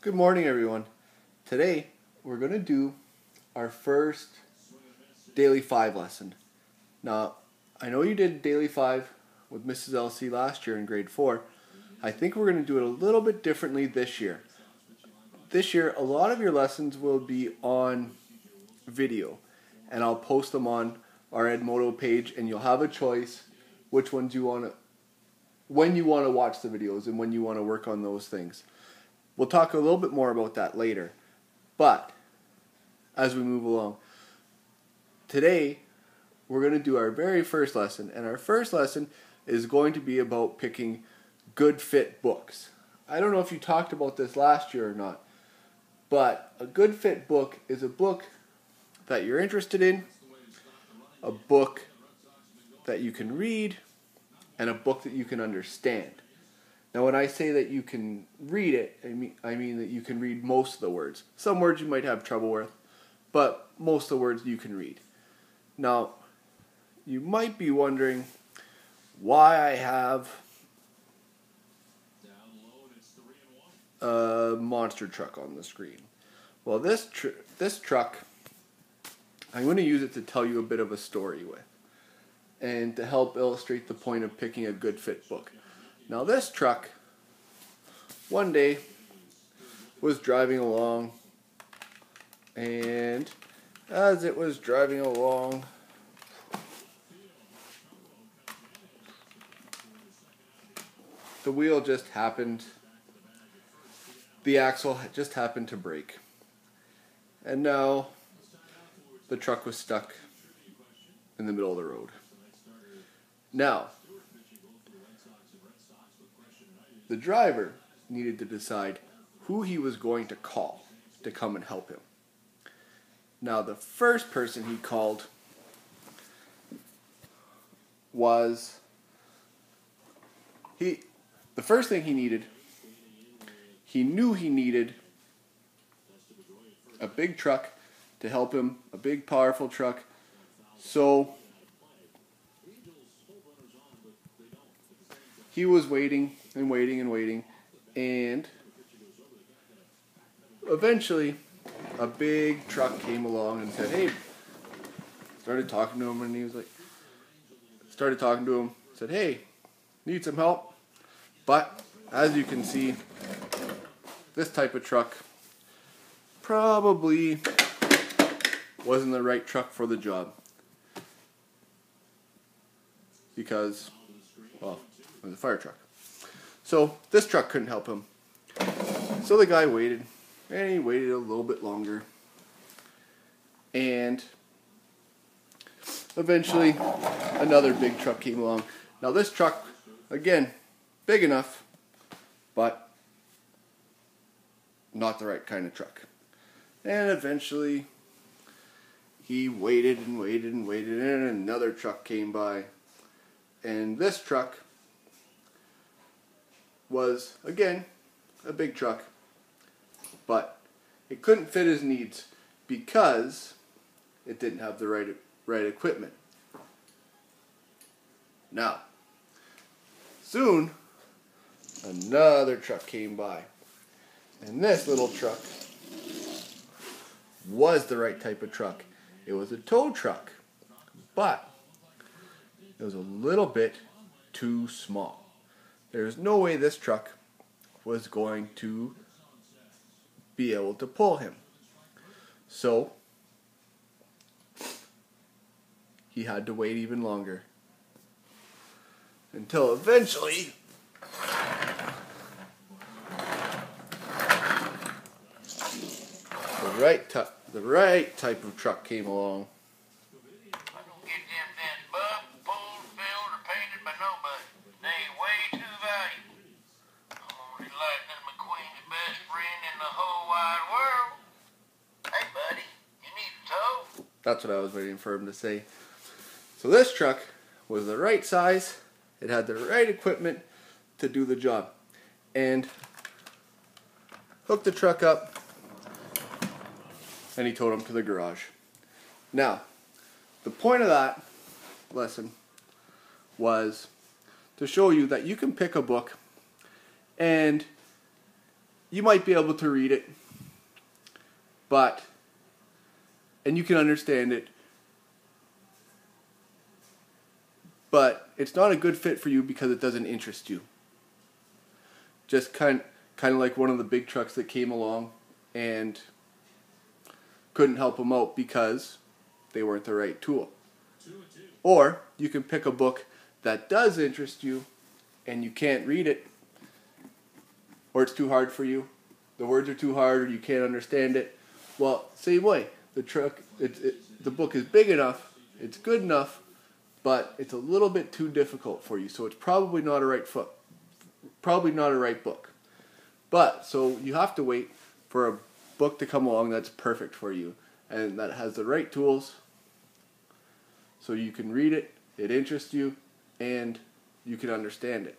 Good morning, everyone. Today we're going to do our first Daily 5 lesson. Now, I know you did Daily 5 with Mrs. LC last year in grade 4. I think we're going to do it a little bit differently this year. This year, a lot of your lessons will be on video, and I'll post them on our Edmodo page, and you'll have a choice which ones you want to, when you want to watch the videos and when you want to work on those things. We'll talk a little bit more about that later, but as we move along, today we're going to do our very first lesson, and our first lesson is going to be about picking good fit books. I don't know if you talked about this last year or not, but a good fit book is a book that you're interested in, a book that you can read, and a book that you can understand. Now, when I say that you can read it, I mean that you can read most of the words. Some words you might have trouble with, but most of the words you can read. Now, you might be wondering why I have a monster truck on the screen. Well, this truck, I'm going to use it to tell you a bit of a story with, and to help illustrate the point of picking a good fit book. Now, this truck, one day, was driving along, and as it was driving along, the wheel just happened, the axle just happened to break. And now, the truck was stuck in the middle of the road. Now, the driver needed to decide who he was going to call to come and help him. Now, the first person he called was the first thing he needed. He knew he needed a big truck to help him, a big, powerful truck. So he was waiting and waiting and waiting, and eventually a big truck came along and said, "Hey," started talking to him, and he was like, said, "Hey, need some help?" But as you can see, this type of truck probably wasn't the right truck for the job, because, well, it was a fire truck. So this truck couldn't help him. So the guy waited, and he waited a little bit longer. And eventually another big truck came along. Now this truck, again, big enough, but not the right kind of truck. And eventually he waited and waited and waited, and another truck came by. And this truck was, again, a big truck, but it couldn't fit his needs because it didn't have the right equipment. Now, soon, another truck came by, and this little truck was the right type of truck. It was a tow truck, but it was a little bit too small. There's no way this truck was going to be able to pull him. So he had to wait even longer, until eventually the right type of truck came along. That's what I was waiting for him to say. So this truck was the right size. It had the right equipment to do the job. And hooked the truck up, and he towed him to the garage. Now, the point of that lesson was to show you that you can pick a book and you might be able to read it, and you can understand it, but it's not a good fit for you because it doesn't interest you. Just kind of like one of the big trucks that came along and couldn't help them out because they weren't the right tool. Or you can pick a book that does interest you and you can't read it, or it's too hard for you. The words are too hard, or you can't understand it. Well, same way. The book is big enough, it's good enough, but it's a little bit too difficult for you. So it's probably not a right book. But so you have to wait for a book to come along that's perfect for you and that has the right tools, so you can read it, it interests you, and you can understand it.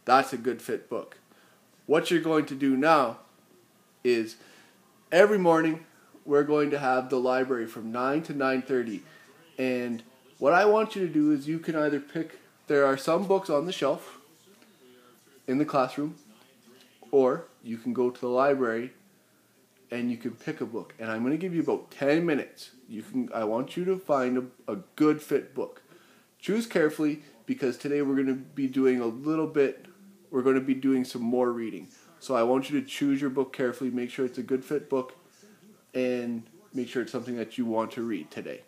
That's a good fit book. What you're going to do now is every morning we're going to have the library from 9 to 9:30. And what I want you to do is you can either pick, there are some books on the shelf in the classroom, or you can go to the library and you can pick a book. And I'm going to give you about 10 minutes. I want you to find a good fit book. Choose carefully, because today we're going to be doing some more reading. So I want you to choose your book carefully, make sure it's a good fit book, and make sure it's something that you want to read today.